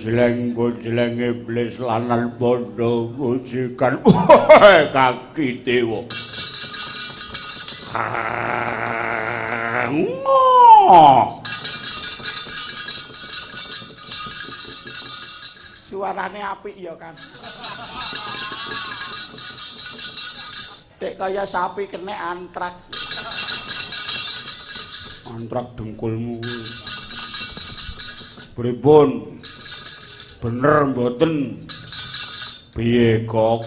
bojleng iblis lanan bondo ngujikan kaki dewa. Suarane apik ya kan. Dek kaya sapi kena antrak. Antrak dengkulmu. Pripun? Bener mboten? Piye kok?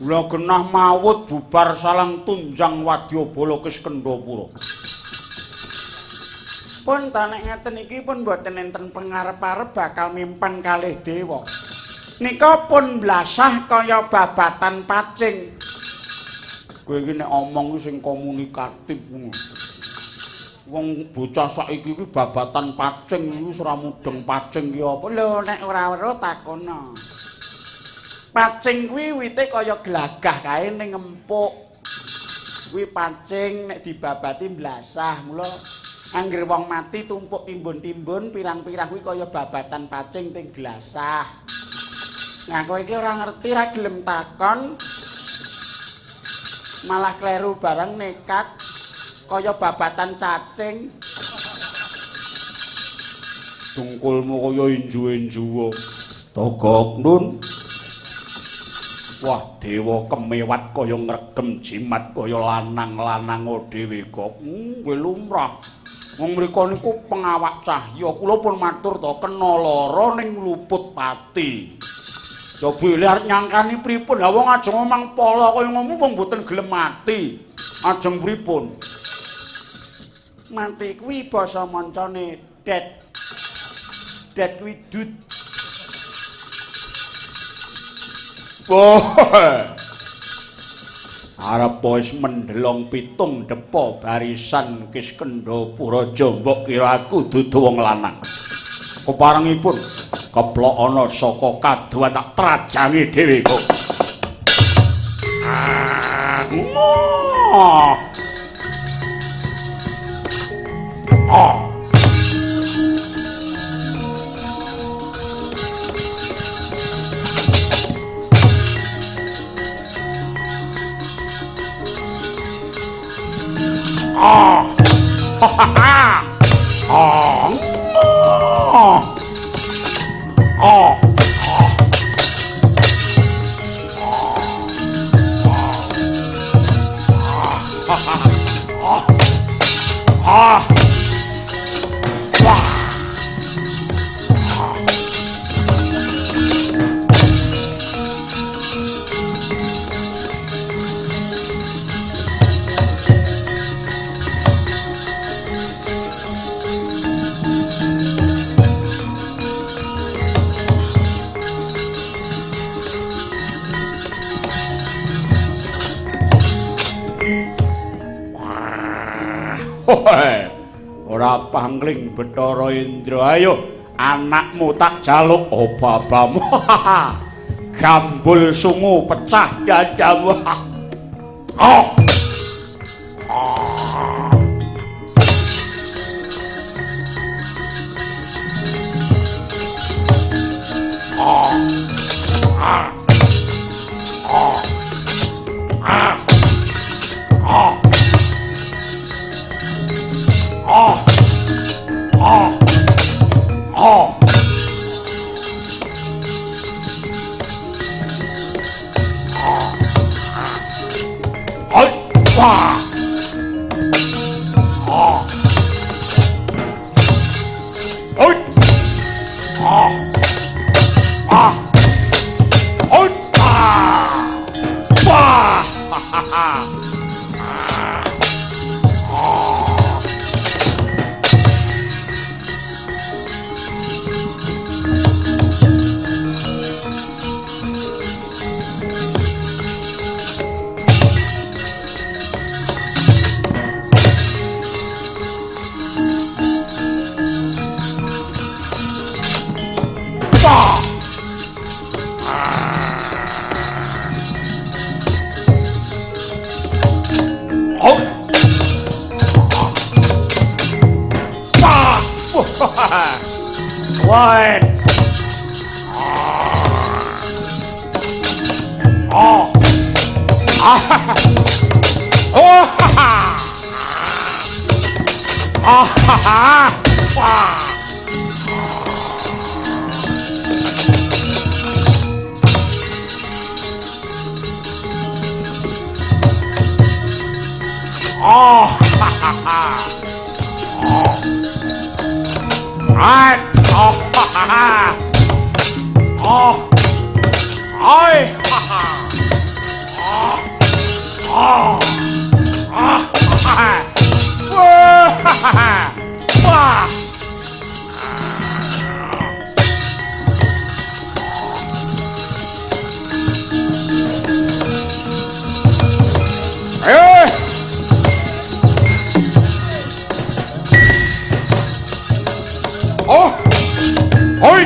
Kula genah mawut bubar salang tunjang Wadyabala Kiskendapura. Pun ta nek ngeten iki pun mboten enten pangarep-arep bakal mimpang kalih dewa. Nika pun blasah kaya babatan pacing. Kowe iki nek omong sing komunikatif. Wong bocah saiki iki babatan pacing iki ora mudeng pacing ki apa. Lho nek ora weruh takono. Pacing kuwi wite kaya glagah kae ning empuk. Kuwi pacing nek dibabati blasah. Mula anggere wong mati tumpuk timbun-timbun pirang-pirang kuwi kaya babatan pacing ting glasah. Nah kowe iki ora ngerti ra gelem takon. Malah kleru bareng nekat kaya babatan cacing. Dungkulmu kaya inju-inju. Togok nun. Wah, dewa kemewat kaya ngregem jimat kaya lanang-lanang dhewe kok. Kuwi lumrah. Wong mriko niku pengawak cahya. Kula pun matur to kena lara ning luput pati. Coba lihat nyangkani pripun. Ha wong ajeng omang pala kaya ngono wong mboten gelem mati. Ajeng pripun? Mati kuwi basa mancane dead. Dead kuwi dud. Arep wis mendelong pitung depa barisan Kiskendapura Jombok kira aku dudu wong lanang. Keparengipun keplok ana saka kaduan tak trajangi dhewe kok. Ora pangling Bathara Indra. Ayo anakmu tak jaluk babamu. Gambul sungu pecah dadamu. Oh, wah. Oh, Ai, oh, oh, oi, oh, wah, oh, oi.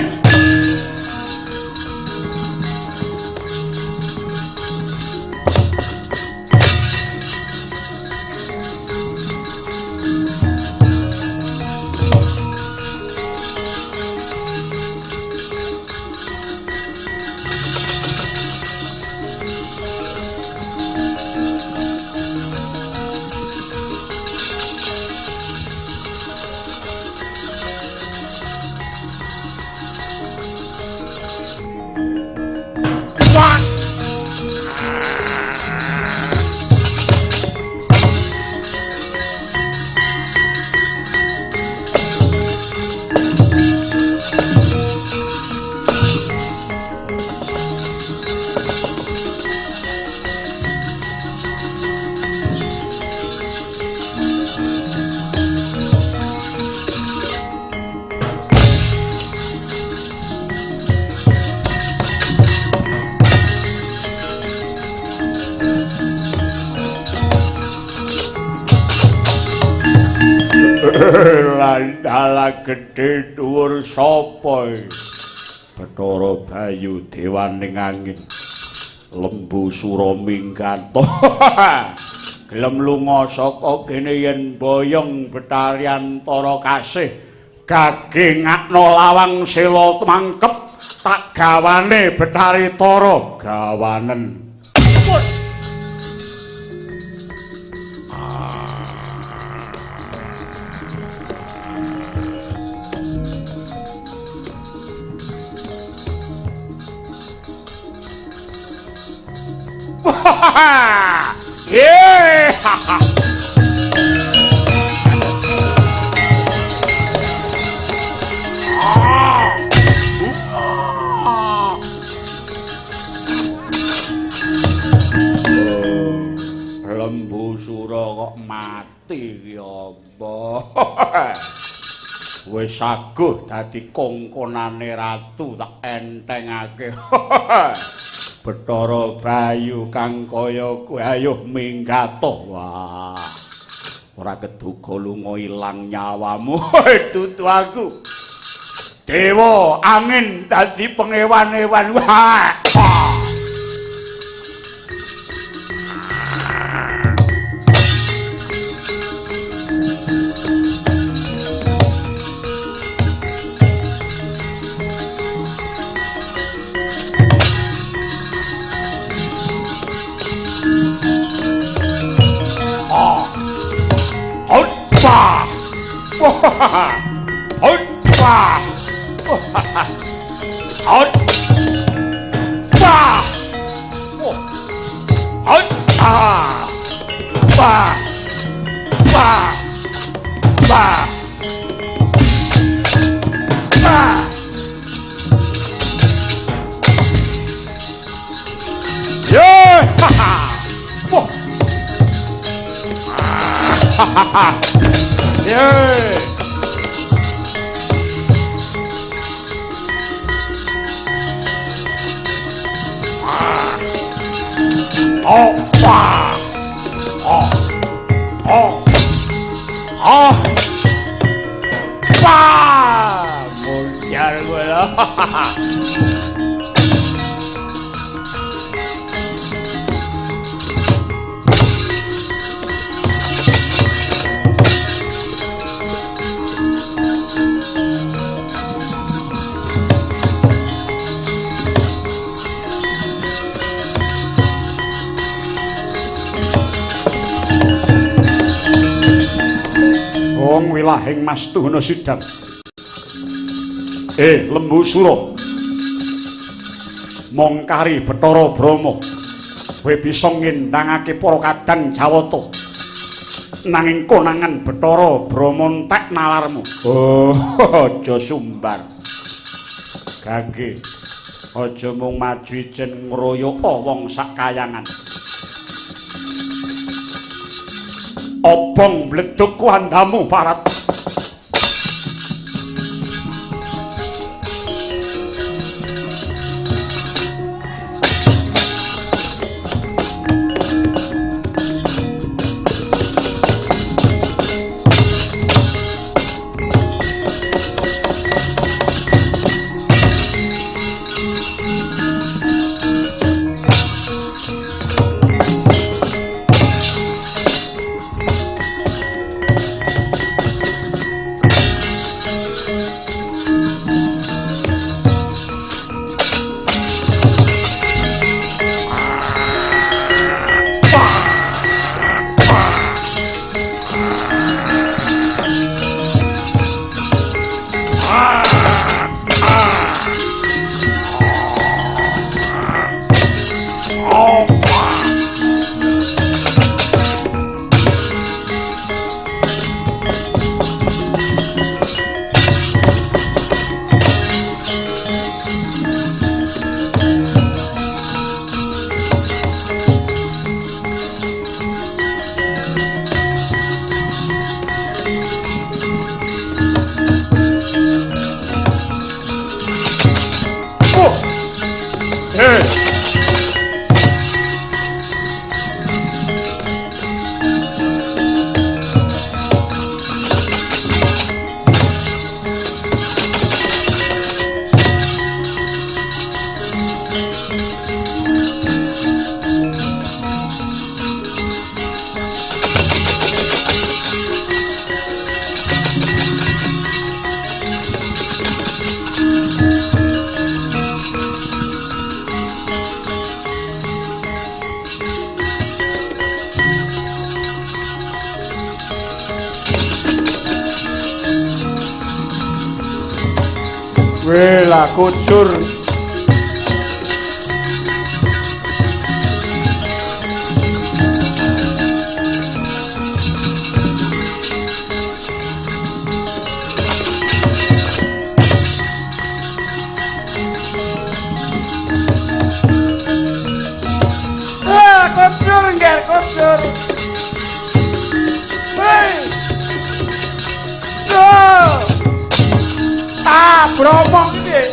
Landala gedhe dhuwur sapa Bathara Bayu dewaning angin lembu sura minggato gelem lunga saka kene yen boyong Betarian Tara kasih gagingakno lawang sela mangkep tak gawane Betari Tara gawanen yeah! Lembu sura kok mati ya apa? Wis saguh dadi kongkonane ratu tak entengake. Bathara Bayu kang kaya kowe ayo minggato. Wah. Ora keduga lunga ilang nyawamu. Dudu aku. Dewa angin dadi pengewan-ewan. Wah. Hoppa! Hoppa! Hoppa! Yeah! Oh! Oh! Oh! Oh! Wah! Mulyar gue loh. wong wilahing Mastuna Sidam. Lembu Sura. Mongkari Bathara Brama. Kowe bisa ngendhangake para kadang Jawata. Nanging konangan Bathara Brama entek nalarmu. Aja sumbar. Gage. Aja mung maju ijen ngroyoka wong sakayangan. Obong bledug kuandamu parat. Wela kucur kucur nggak kucur Bromo gede.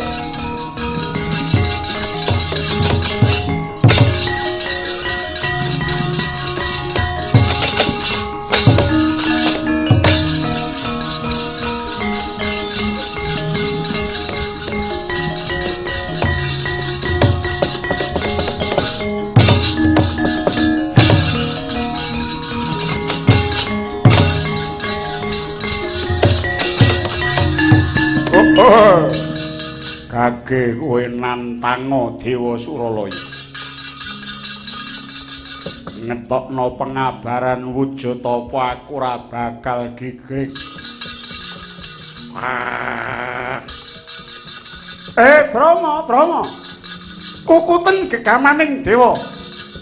Kage kowe nantanga Dewa Suralaya. Ngetokno pengabaran wujud apa aku ora bakal gigrik. Bromo. Kukuten gegamaning dewa.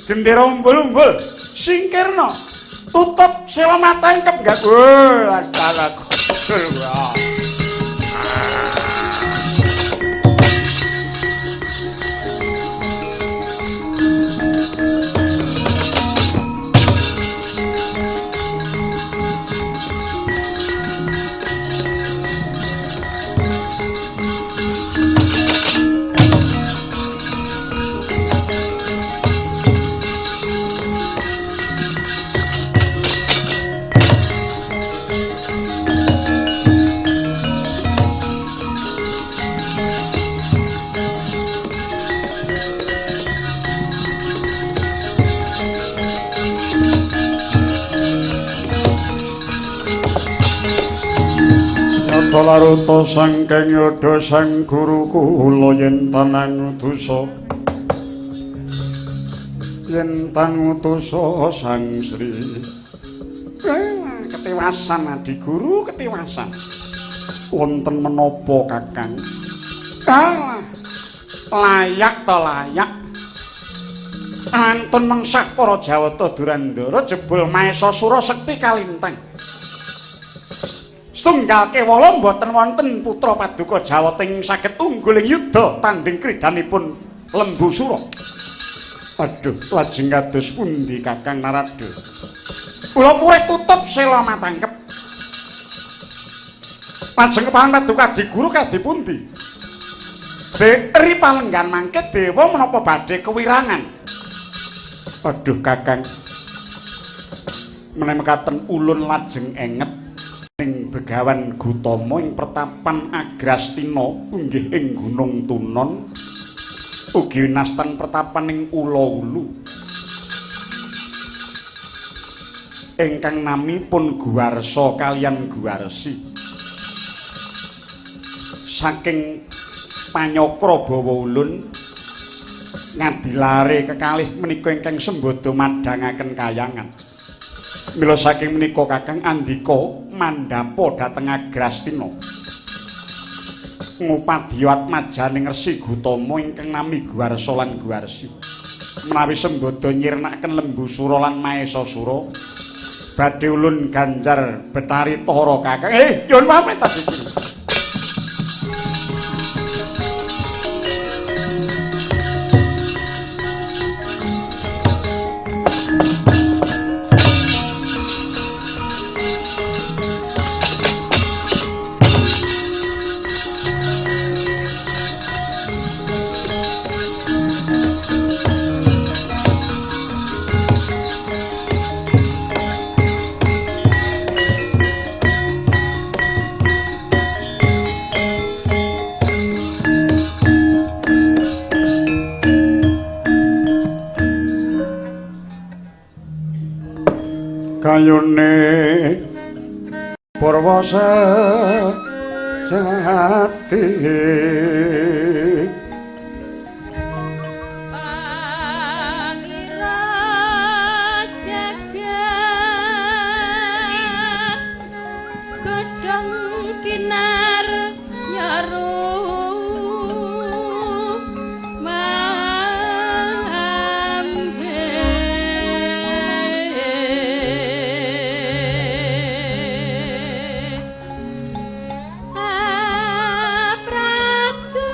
Gendera umbul-umbul singkirna. Tutup selamatan kep gak. Ladalaku. Laruta sangkeng yodha sang guru kula yen tanang utusa sang Sri Ketiwasan Adi Guru, ketiwasan. Wonten menapa Kakang? Ah, layak to layak. Antun mengsah para Jawata Durandara jebul Mahesasura sekti kalintang. Setunggal kewala mboten wonten putra paduka Jawata ing saged unggul ing yuda tanding kridanipun Lembusura. Aduh, lajeng kados pundi Kakang Narada? Kula purih tutup sela matangkep. Lajeng kepalan paduka Adi Guru kadhi pundi? Dri palenggan mangke dewa menapa badhe kewirangan? Aduh Kakang, menemekaten ulun lajeng enget ing Begawan Gutama ing pertapan Agrastina inggih ing Gunung Tunon, ugi nastan pertapan ing Ula-ulu ingkang namipun Guwarsa kaliyan Guwarsi. Saking panyokra bawa ulun ngadilare kekalih menika ingkang sembada madhangaken kayangan. Mila saking menika Kakang andika mandhapa dhateng Agrastina ngupadiyat majaning Resi Gutama ingkang nami Guwarsa lan Guwarsi menawi sembada nyirnakaken Lembusura lan Mahesasura badhe ulun ganjar Betari Tara Kakang. Nyuwun pamit ta kayone Purwasa Jati pangira jagat godhong kinar nyaru Pratu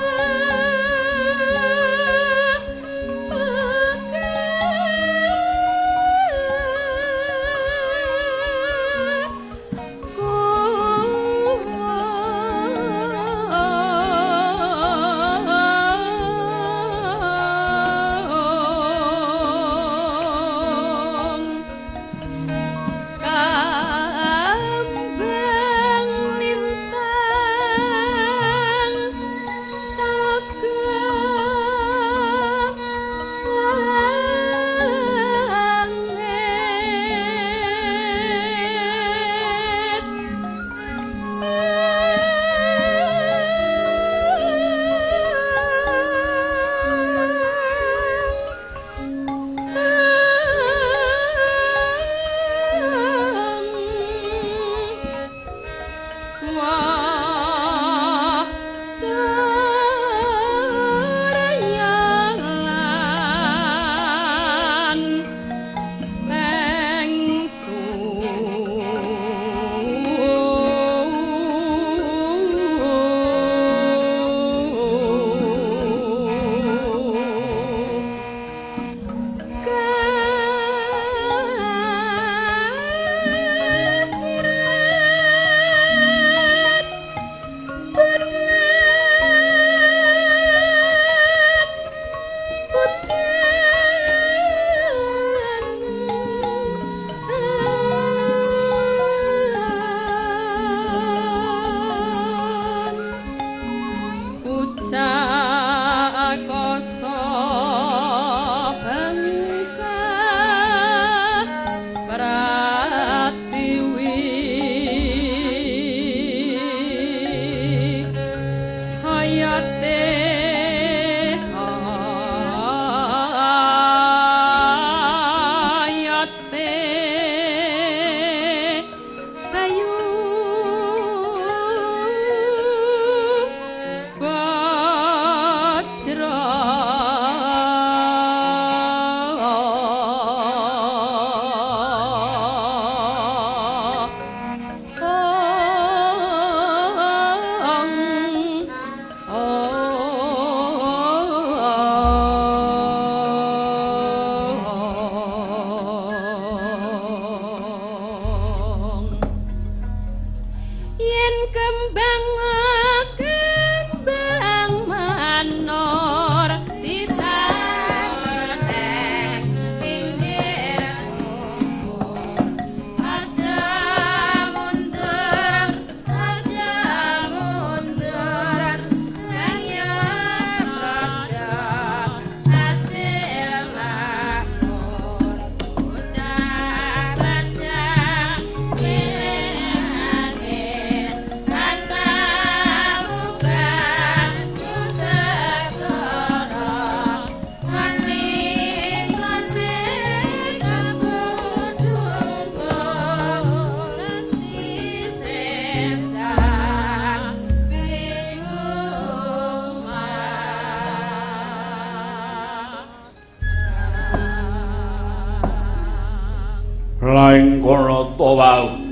laing kono to wau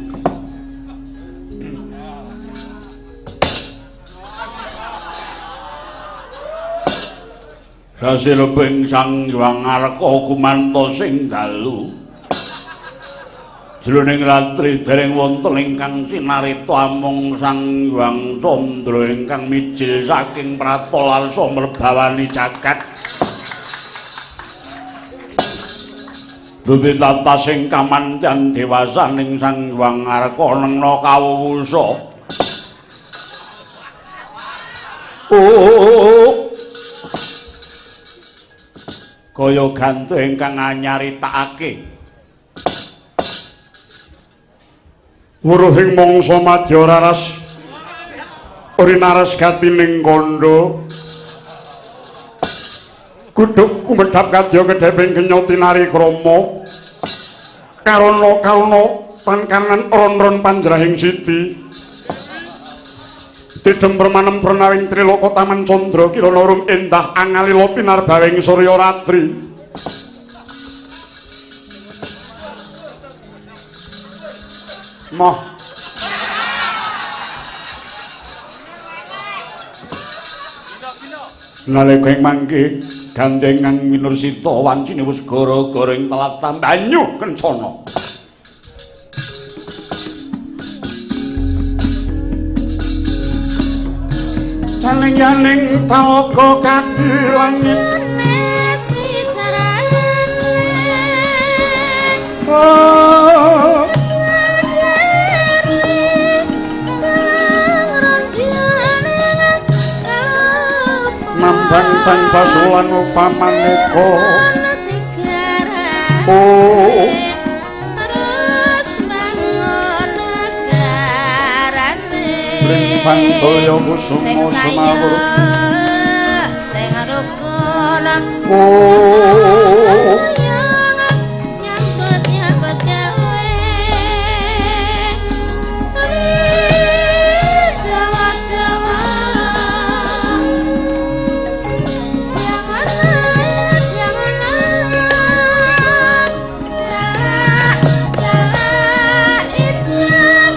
sasilebing Sang Hyang Arka kumantha sing dalu jroning ratri dereng wonten ingkang sinarita amung Sang Hyang Candra ingkang mijil saking pratolarsa merbawani jagat Duwi tata sing kamantyan dewasaning Sang Hyang Arka nengna kawuwusa kaya gantu ingkang anyaritakake wuruhing mangsa madya raras urinaras gatining kandha kudhuk kumedhap kadya kedheping kenya tinari krama karana pangkanan ron-ron panjrahing siti tidhem permanem pranawing Triloko Taman Candra kirana rum endah angalila pinarbawing Surya Ratri moh nalika ing mangke gandengan Winursita wancine wis gara-gara ing tlatah banyu kencana Saling-saling talaga kadi langit Mambang tanpa sulan upamaneka Pantulya kusuma sumawur sing rukun nyambut gawe dawa-dawa jangan jala ijam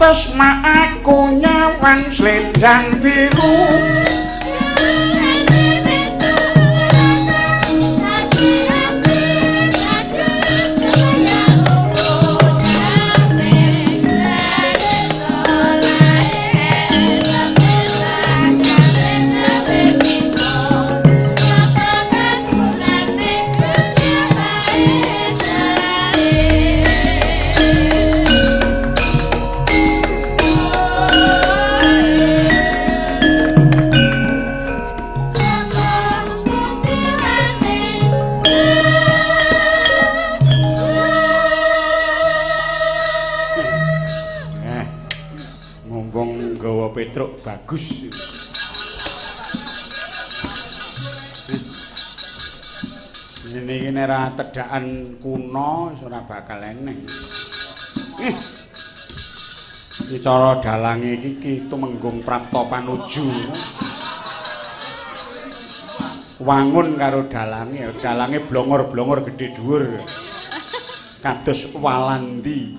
Tresna aku nyawan slendang biru Petruk bagus. Ini iki ra tedakan kuno ora bakal eneng. Iki cara dalange iki tumenggung prapta panuju. Wangun karo dalange blongor-blongor gedhe dhuwur. Kados walandi.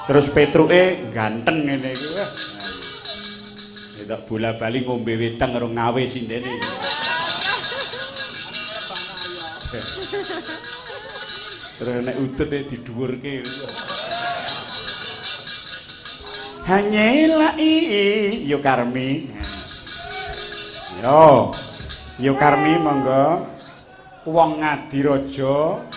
Terus Petruke ganteng ngene iki. Tak bola-bali ngombe wedang karo ngawe sindene. Terus nek udut didhuwurke. Hanyelai yo Karmi. Yo Karmi monggo. Wong Ngadiraja.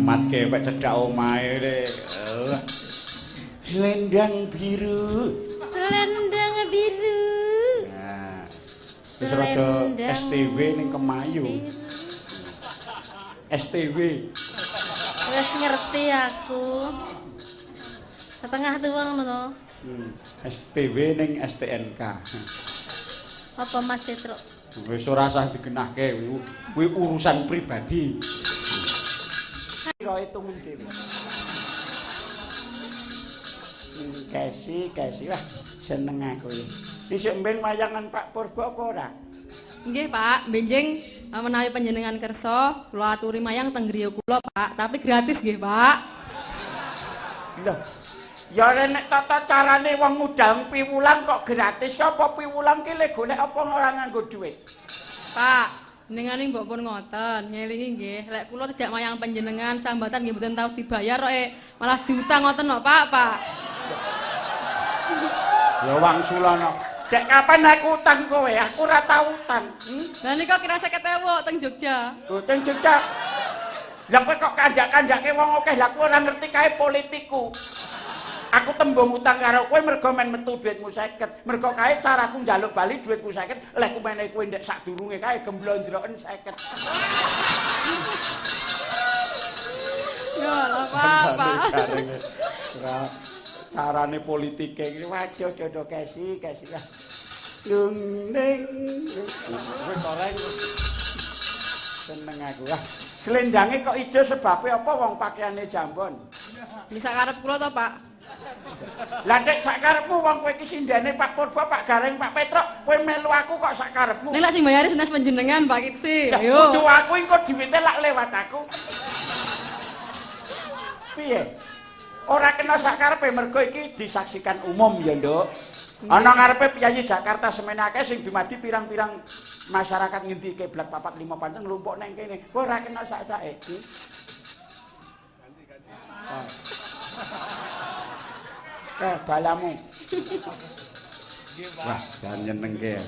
Mat kewek cedhak omahe le. Selendang biru. Selendang biru. Nah. Wis rada STW ning Kemayu. STW. Wis ngerti aku. Setengah tuwang ngono. STW ning STNK. Apa Mas Petruk? Wis ora usah digenahke kuwi urusan pribadi. Kira itu mungkin. Kasih wah seneng aku iki. Isuk mben wayangan Pak Purba apa ora? Nggih, Pak. Benjing menawi panjenengan kersa, kula aturi mayang teng griya kula, Pak. Tapi gratis nggih, Pak. Loh. Ya nek tata carane wong ngudang piwulang kok gratis, apa piwulang ki le golek apa ora nganggo dhuwit? Pak, nengane mbok pun ngoten, ngelingi nggih. Lek kula dijak mayang panjenengan sambatan nggih mboten tau dibayar kok malah diutang ngoten lho, Pak. Ya wangsulana. Dek kapan aku utang kowe? Aku ora tau utang. Lah nika kira 50.000 teng Jogja. Oh, teng Jogja. Lah kowe kok kanjak-kanjake wong akeh, lah kowe ora ngerti kae politiku. Aku tembung utang karo kowe mergo men metu dhuwitmu 50. Mergo kae caraku njaluk bali dhuwitku 50, lek kumene kowe ndek sadurunge kae gemblondroken 50. Ya, apa-apa. Carane politike iki waduh dodo kesi lah. Lung ning. Wis ora seneng aku. Wah, slendange kok ijo sebabe apa wong pakaiane jambon? Bisa karep kula to, Pak? Lah nek sak karepmu wong kowe iki sindene Pak Purba, Pak Gareng, Pak Petruk, kowe melu aku kok sak karepmu. Nek lak sing bayari senes panjenengan, Pak Kitsi. Ayo. Kudu aku engko duwite lak lewat aku. Piye? Ora kena sak karepe mergo iki disaksikan umum ya, Nduk. Ana ngarepe piyayi Jakarta semene akeh sing dumadi pirang-pirang masyarakat ngendi keblak 4 5 panteng nglumpuk nang kene. Kowe ora kena sak-sake. Balamu. Wah, jan nyenengke.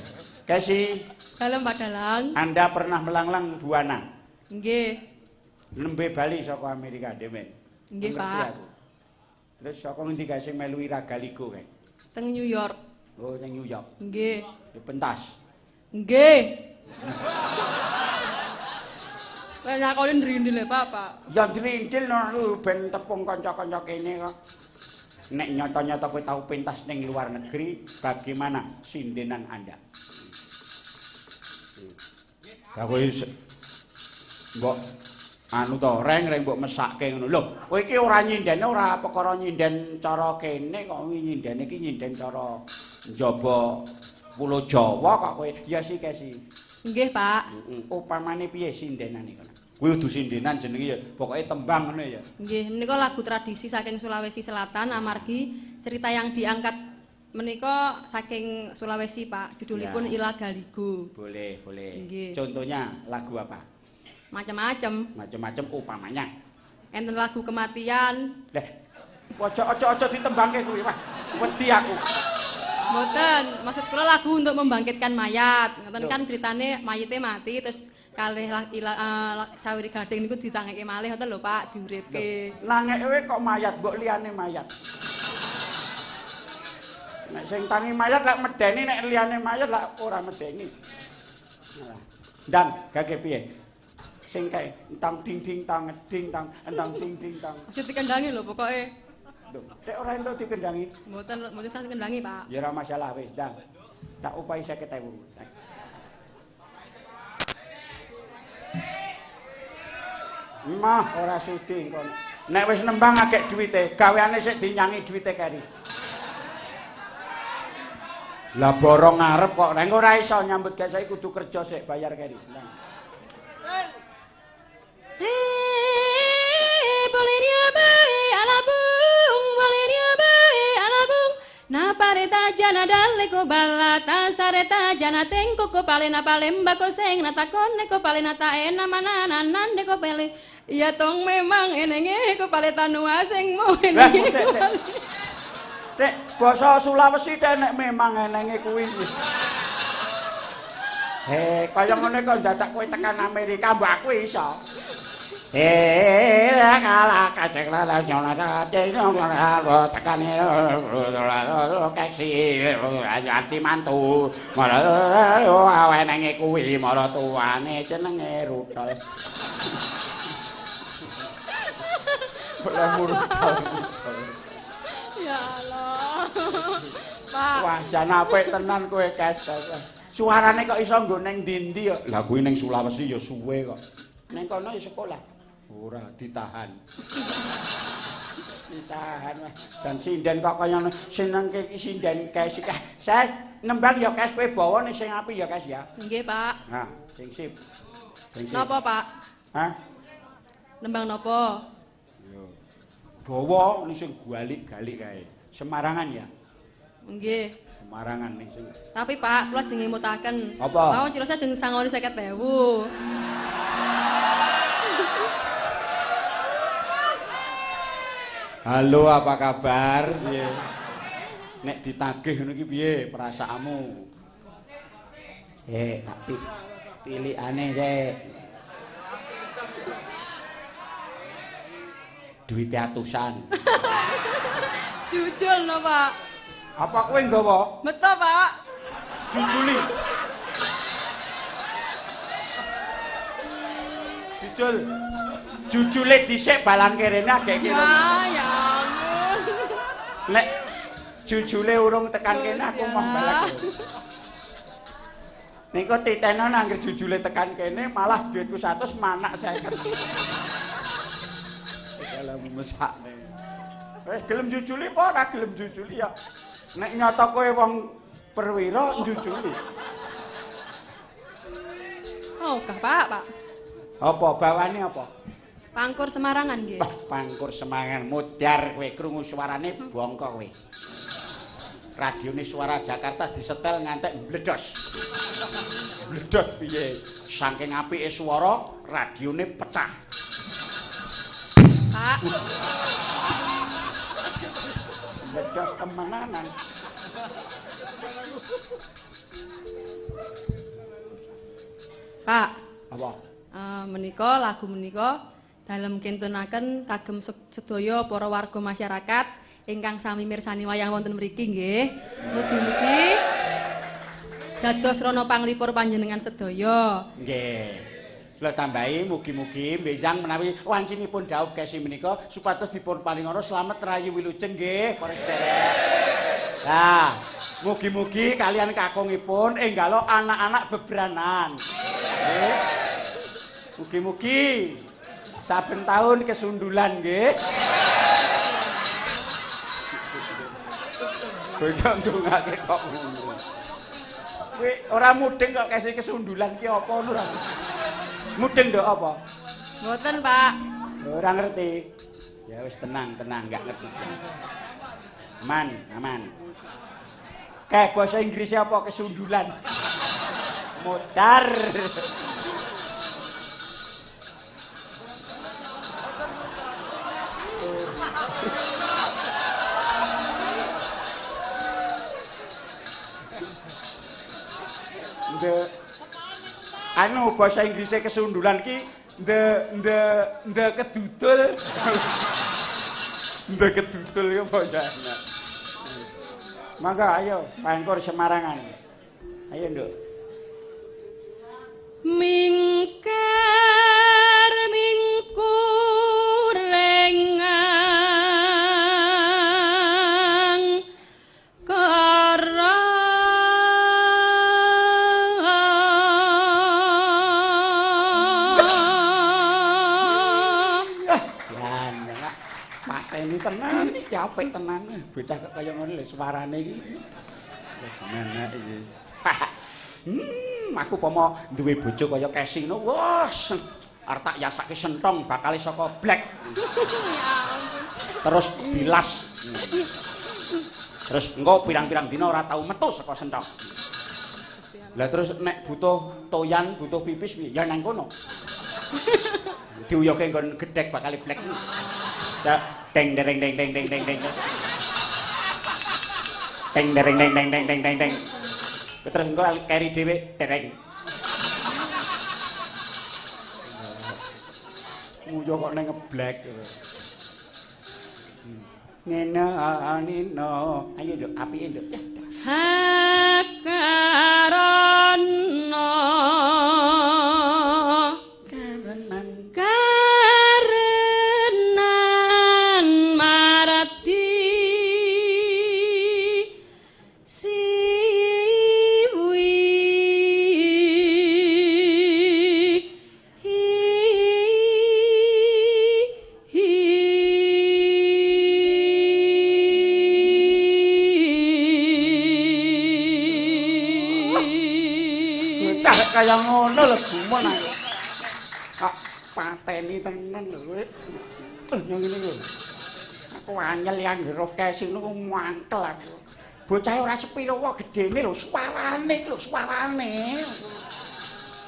Kesi. Dalem Pak Dalang. Anda pernah melanglang Buana? Nggih. Nembe bali saka Amerika Demen. Nggih, Pak. Terus saka ngendi kae sing melu Iragaligo kae? Teng New York. Oh, teng New York. Nggih. Di pentas. Nggih. Lah nyakoni ndrindil Pak. Ya ndrindil no ben tepung kanca-kanca kene kok. Nek nyata-nyata kowe tau pentas ning luar negeri, bagaimana sindenan Anda? Lah kowe mbok anu to reng mbok mesake ngono. Lho, kowe iki ora nyindene ora perkara nyinden cara kene kok nyindene iki nyinden cara njaba Pulau Jawa kok kowe. Ya sih kesi. Nggih, Pak. Upamane piye sindenane kono? Kuwi kudu sindenan jenenge ya, pokoke tembang ngono ya. Nggih, menika lagu tradisi saking Sulawesi Selatan amargi cerita yang diangkat menika saking Sulawesi, Pak. Judulipun Ya. Ilagaligo. Boleh. Nggih. Contohnya lagu apa? Macam-macam. Macam-macam upamanya. Enten lagu kematian. Leh, ojo ditembangke kuwi, wah. Wedi aku. Mboten, maksud kula lagu untuk membangkitkan mayat. Ngoten Loh. kan ceritane mayite mati terus kalih sawiri gading niku ditangeke malih ngoten lho Pak, diuripke. Nangeke kok mayat, mbok liyane mayat. Nek sing tangi mayat lak medeni, nek liyane mayat lak ora medeni. Ndang, gage piye? Sing kae entang ding ding tang ding tang entang ding ding tang. Aja dikendangi lho pokoke. Lho, nek ora entuk dikendangi. Mboten sah dikendangi, Pak. Ya ora masalah wis, Ndang. Tak upahi 50.000. Mah ora sudi kon. Nek wis nembang akeh duwite, gaweane sik dinyangi duwite keri. Lah borong ngarep kok nek ora iso nyambut gawe saiki kudu kerja sik bayar keri. Bolehnya bae alabung, bolehnya bae alabung. Na pareta jana daleko balata sareta jana tengko ko palena palemba ko seng na takon ko palena ta ena manana nande ko pele. Iya tong memang enenge ko paleta nuwa sing mo enenge. Tek basa Sulawesi nek memang enenge kuwi. Kaya ngene kok dadak kowe tekan Amerika mbok aku iso. Kala kacek lala nyona tekan keksi anti mantu awenenge kuwi mara tuane jenenge Rudol. Ya Allah. Pak. Wah, jan apik tenan kowe, Kes. Suarane kok iso nggo ning ndi-ndi kok. Lah kuwi ning Sulawesi ya suwe kok. Ning kono ya sekolah. Ora ditahan. Ditahan wah. Dan sinden kok kaya seneng sinden Kes iki. Saya nembang ya Kes kowe bawa ning sing apik ya Kes ya. Nggih, Pak. Nah, sing sip. Napa, Pak? Hah? Nembang napa? Yo. Bawa ning sing galik-galik kae. Semarangan ya. Nggih. Semarangan ning sing. Tapi Pak, kula jenenge mutaken. Apa? Mau cirose jeng sangoni 50.000. Halo, apa kabar? Piye? Nek ditagih ngono iki piye perasaanmu? Tak pilikane sik. Duit atusan. Jujul no, Pak. Apa kowe nggawa? Betul, Pak. Jujuli. Jujul. Jujule dhisik balang kerene agek kene. Ya ampun. Nek jujule urung tekan kene aku mau balik. Niku titenon anggere jujule tekan kene malah duitku 100 manak 50. Dalam mesak. Gelem jujuli apa ora gelem jujuli ya. Nek nyata kowe wong perwira jujuli. Oh, Pak. Apa bawane apa? Pangkur Semarangan nggih. Pangkur Semangan mudar kowe krungu suarane bongko kowe. Radione Suara Jakarta disetel ngantek mbledos. Mbledos piye? Saking apike swara, radione pecah. Pak. Mbledos temenanan. Pak. Apa? Menika lagu menika dalem kintunaken kagem sedaya para warga masyarakat ingkang sami mirsani wayang wonten mriki nggih. Mugi-mugi dados rana panglipur panjenengan sedaya. Nggih. Lha tambahi mugi-mugi benjang menawi wancinipun dawuh Kesi menika supados dipun palingana slamet rayi wilujeng nggih para sedherek. Nah, mugi-mugi kalian kakungipun enggalo anak-anak bebranan. Nggih. Mugi-mugi saben tahun kesundulan nggih. Kowe ndongake kok ngono. Kowe ora mudeng kok kasih kesundulan ki apa ora? Mudeng ndok apa? Mboten, Pak. Ora ngerti. Ya wis tenang, enggak ngerti. Aman. Kayak bahasa Inggris apa kesundulan? Mudar. Anu bahasa Inggrisnya kesundulan ki the kedudul. The kedudul ya bahasa. Mangga ayo, Pangkur Semarangan. Ayo, Nduk. Mingkar mingkurengang kara pateni tenan iki apik tenan bocah kok kaya ngono lho suarane iki menek iki aku pomo duwe bojo kaya Casey ngono wes arep tak yasake sentong bakale saka black terus bilas terus engko pirang-pirang dina ora tau metu saka sentong lah terus nek butuh toyan butuh pipis ya nang kono diuyoke nggon gedhek bakale black deng dereng deng deng deng deng deng deng dereng deng deng deng deng deng deng terus engko keri dhewe dereng nguyo kok nang ngeblek ngene anino ayo nduk apike nduk hakarono kaya ngono lho gumun aku. Kok pateni tenan lho kowe. Yang ngene lho. Aku anyel yang ngeroh Casey niku mangkel aku. Bocahe ora sepiro wae gedene lho suarane.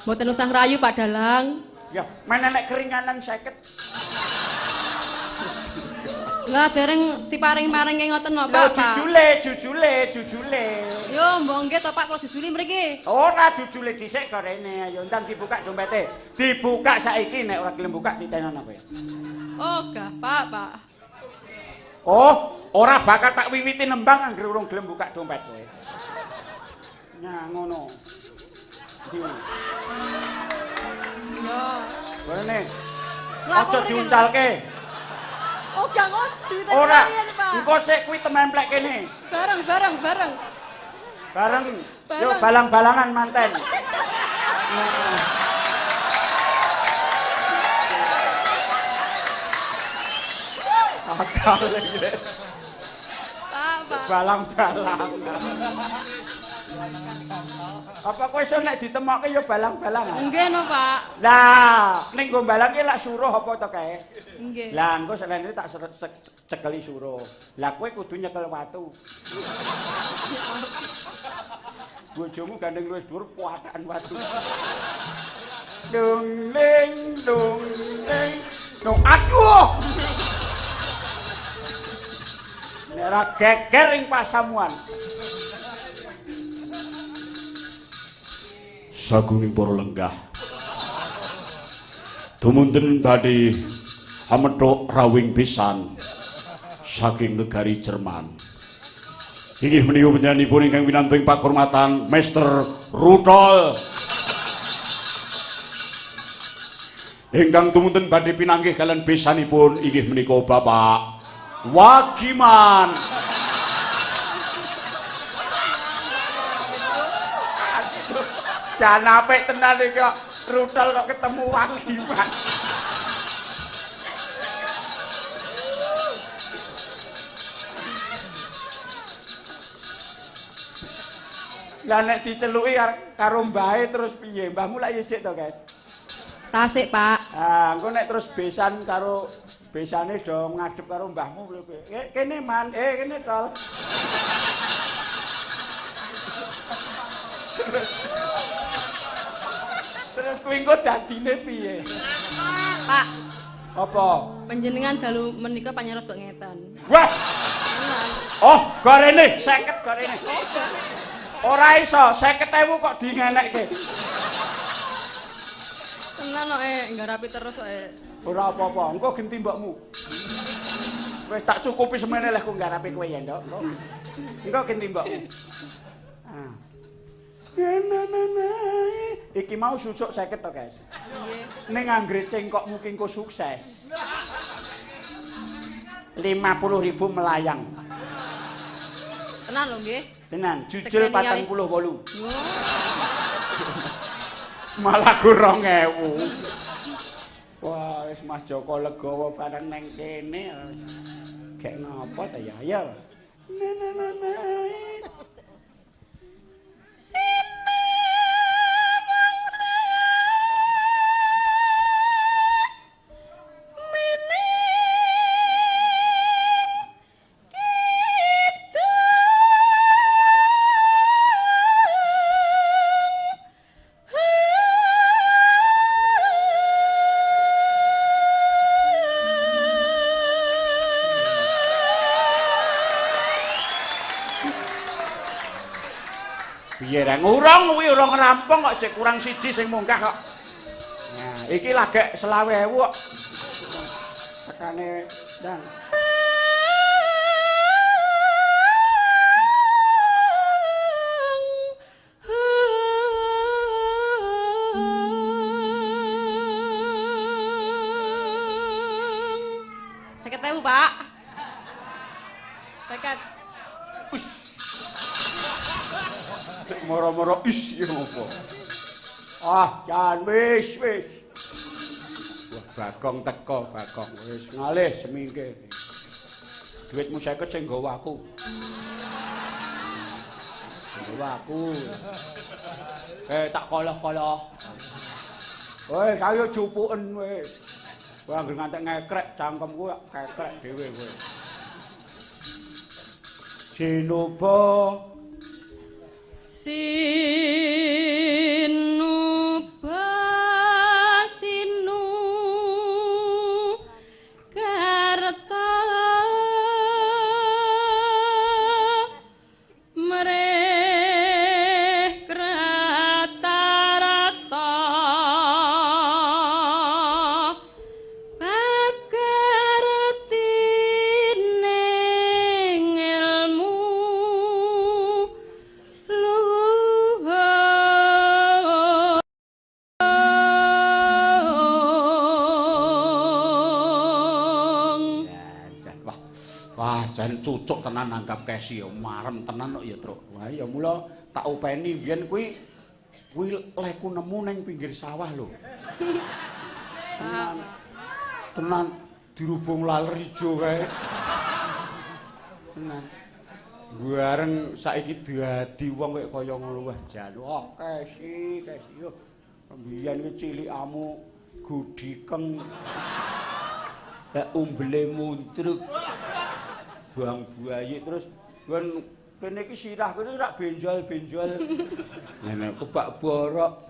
Mboten usah rayu Pak Dalang. Ya, mana nek keringanan 50. Lah dereng diparing-paringe ngoten napa, Pak? Jujule. Yo, mbok nggih to Pak, kula jujuli mriki. Ora jujule dhisik kok rene. Ayo ndang dibuka dompete. Dibuka saiki nek ora gelem buka ditenon apa ya? Oh, gah, Pak. Oh, ora bakal tak wiwiti nembang anggere urung gelem buka dompet kowe. Nah, ngono. Yo. Rene. Aja diuncalke. Oh, jangan duit ora. Pak. Engko sik kuwi tememplek kene. Bareng. Yo balang-balangan manten. Akal iki. Pak. Balang-balang. Apa kowe iso nek ditemokke ya balang-balangan? Nggih no, Pak. Lah, ning nggo balang ki lak suruh apa to kae? Nggih. Lah engko selene tak cekeli suruh. Lah kowe kudu nyekel watu. Bojomu gandeng luwih dhuwur puatakan watu. Dung ling. Aduh. Nek ora geger ing pasamuan. Sagunging para lenggah. Dumunten badhe amethuk rawing pisan saking negari Jerman. Inggih menika panjenenganipun ingkang winanting pakurmatan Master Rudol. Ingkang tumunten badhe pinanggih kalian besanipun inggih menika Bapak Wagiman. Jan apik tenan iki kok Rudol kok ketemu Wagiman. Lah nek diceluki karo mbahe terus piye? Mbahmu lak ijik to, Guys? Tasik, Pak. Ah, engko nek terus besan karo besane do ngadep karo mbahmu piye? Kene man, kene tol. Terus kuwi engko dadine piye? Pak, Apa? panjenengan dalu menika panyerot kok ngeten. Wah. Oh, gorene 50 gorene. Ora iso 50.000 kok dingenekke. Tenan kok nggarapi terus kok. Ora apa-apa, engko genti mbokmu. Wis tak cukupi semene leh ku nggarapi kowe ya, Nduk. Engko ki timbokmu. Ah. Iki mau susuk 50 to, Guys. Nggih. Ning anggere cengkokmu ki engko sukses. 50.000 melayang. Tenan lho nggih. Tenan, jujul Sekseni 48. Malah kurang 2000. Wah, wis Mas Joko legawa bareng neng kene. Gek ngapa ta ya? Ya. Piye ra ngurung kuwi urung rampung kok cek kurang siji sing munggah kok. Nah, iki lagek 20.000 kok. Tekane ndang. Pak. Tekat. Moro-moro is ya apa? Ah, jan wis. Wah, Bagong teko, Bagong wis ngalih semingke. Duitmu 50 sing nggawa aku. Nggawa aku. Tak koloh-koloh. Woi, kayo jupuken wis. Wah, anggere ngantek ngekrek cangkemku kekrek dhewe kowe. Sinuba Sinu Karta Mereh Kratarata Pakartining ilmu Wah, jan cucuk tenan nanggap kesi ya, marem tenan kok ya, Truk. Wah, ya mula tak openi biyen kuwi leku nemu ning pinggir sawah lho. Tenan dirubung laler ijo kae. Tenan. Bareng saiki dadi wong kaya ngono wah jan. Wah, kesi yo. Biyen ki cilikamu gudikeng. Ya umbele muntruk. Buang buayi terus kene iki sirah kene rak benjol-benjol. Ngene kebak borok.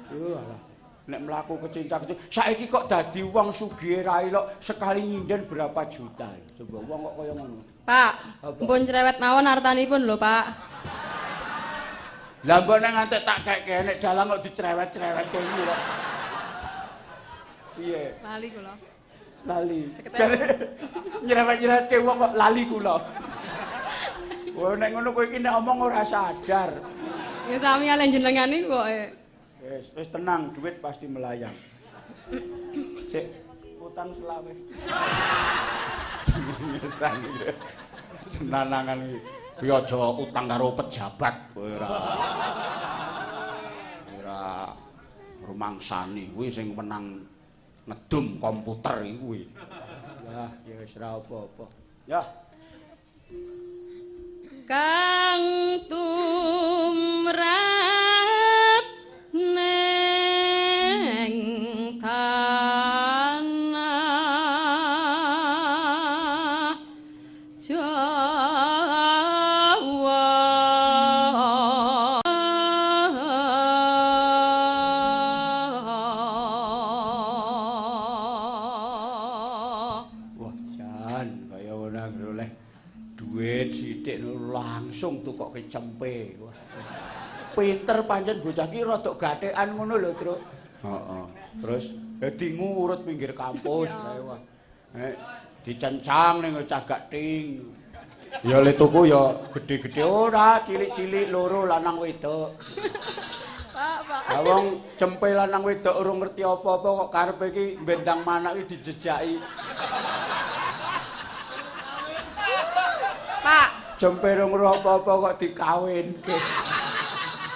Yo alah. Nek mlaku kecincak saiki kok dadi wong sugih ra elok sekali nyinden berapa juta. Coba wong kok kaya ngono. Pak, mpun cerewet mawon artanipun lho, Pak. Lah mbok nek ngantek tak kek nek dalang kok dicerewet-cerewet kene kok. Piye? Lali kula. Lali. Nyerewet-nyerewetke wong kok lali kula. Wah nek ngono kowe iki nek omong ora sadar. Ya sami ale jenengan niku kok. Wis tenang, duit pasti melayang. Cek utang selawe. Ngesan iki. Senanangan iki. Kuwi aja utang karo pejabat kowe ora. Ora rumangsani kuwi sing menang ngedum komputer iki kuwi. Wah, ya wis ora apa-apa. Ya. Kang tumrap neng tanah Jawa langsung tukoke cempe. Wah. Pinter pancen bocah ki rada gathekan ngono lho, Truk. Heeh. Terus dadi ngurut pinggir kampus kae wah. Dicencang ning cagak ting. Ya le tuku ya gedhe-gedhe ora, cilik-cilik loro lanang wedok. Pak. Lah wong cempe lanang wedok urung ngerti apa-apa kok karepe iki bendang manak iki dijejaki. Pak, Cempe urung apa-apa kok dikawinke.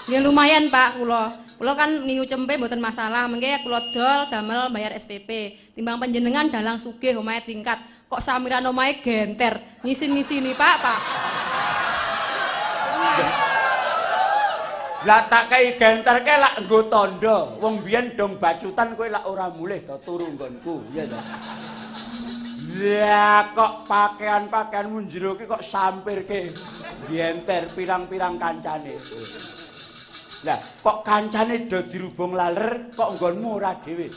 ya lumayan Pak kula. Kula kan ngingu cempe mboten masalah, mengke kula dol damel bayar SPP. Timbang panjenengan dalang sugih omahe tingkat, kok samiran omahe genter, ngisin-ngisini Pak. Lah tak kei genter ke lak nggo tandha. Wong biyen dong bacutan kowe lak ora mulih to turu nggonku, ya to. Lah kok pakaian-pakaianmu njero ki kok sampirke genter pirang-pirang kancane. Lah kok kancane do dirubung laler kok nggonmu ora dhewe.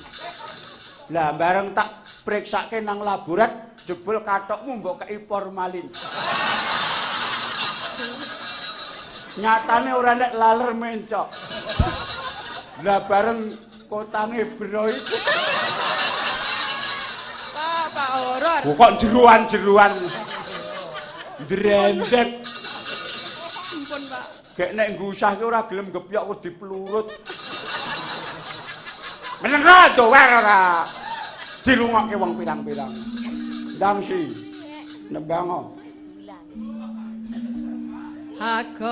Lah bareng tak priksake nang laborat jebul katokmu mbok kei formalin. Nyatane ora nek laler mencok. Lah bareng kotange bro iku. Pak horor. Kok jeruan-jeruan. Ndrendek. Ampun Pak. Gek nek ngusah ki ora gelem gepyok kok dipelurut. Menenga dower ora. Dilungokke wong pirang-pirang. Ndang si. Nembang. Agemeng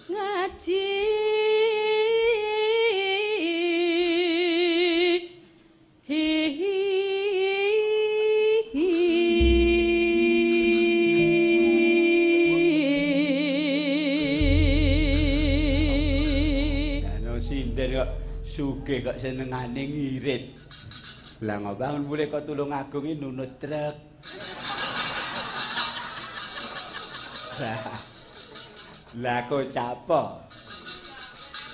ngaji Sinden kok sugih kok senengane ngirit. Lah ngobangun mulai kok tulung agung ini nunut truk. Lah kok capo.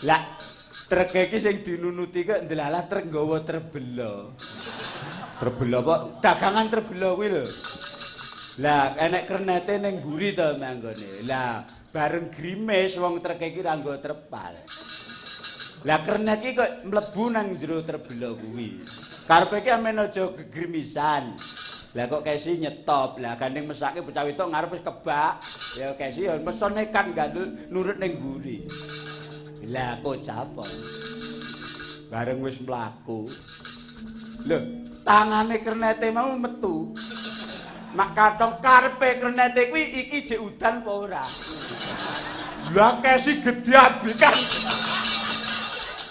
Lah truk iki sing dinunuti kok ndelalah truk nggawa terbelo. Terbelo apa? Dagangan terbelo kuwi lho. Lah enek kernete ning mburi to manggone. Lah bareng grimis wong truk iki ra nggo trepal. Lah kernet iki kok mlebu nang jero terbelo kuwi. Karepe iki amen aja gegrimisan. Lah kok kesi nyetop. Lah gandeng mesake bocah wedok ngarep wis kebak. Ya kesi ya meson nekan gandul nurut ning mburi. Lah kok capon. Bareng wis mlaku. Lho, tangane kernete mau metu. Mak katong karepe kernete kuwi iki jek udan apa ora. Lah kesi gedhe abikan.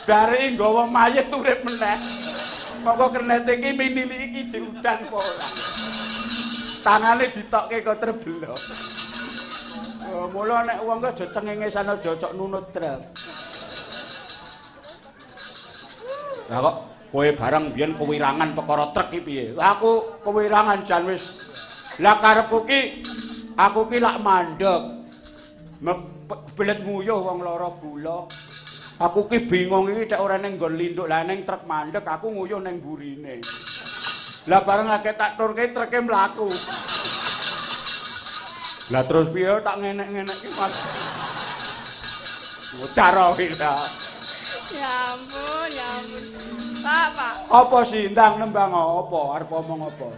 Dari nggawa mayit urip meneh. Moko kernete iki minili iki jek udan apa ora. Tangane ditokke kok terbelo. Oh, mula nek wong kok aja cengengesan aja cocok nunut truk. Lah kok kowe barang biyen kewirangan perkara truk iki piye? Aku kewirangan jan wis. Lah karepku ki aku ki lak mandeg. Belet nguyuh wong lara gula. Aku ki bingung iki cek ora ning nggon linduk. Lah ning truk mandeg aku nguyuh ning burine. Lah bareng akeh tak turke truke mlaku. Lah terus piye tak ngenek-ngenek ki Mas. Utara kita. Ya ampun. Pak. Apa sih ndang nembang apa? Arep omong apa?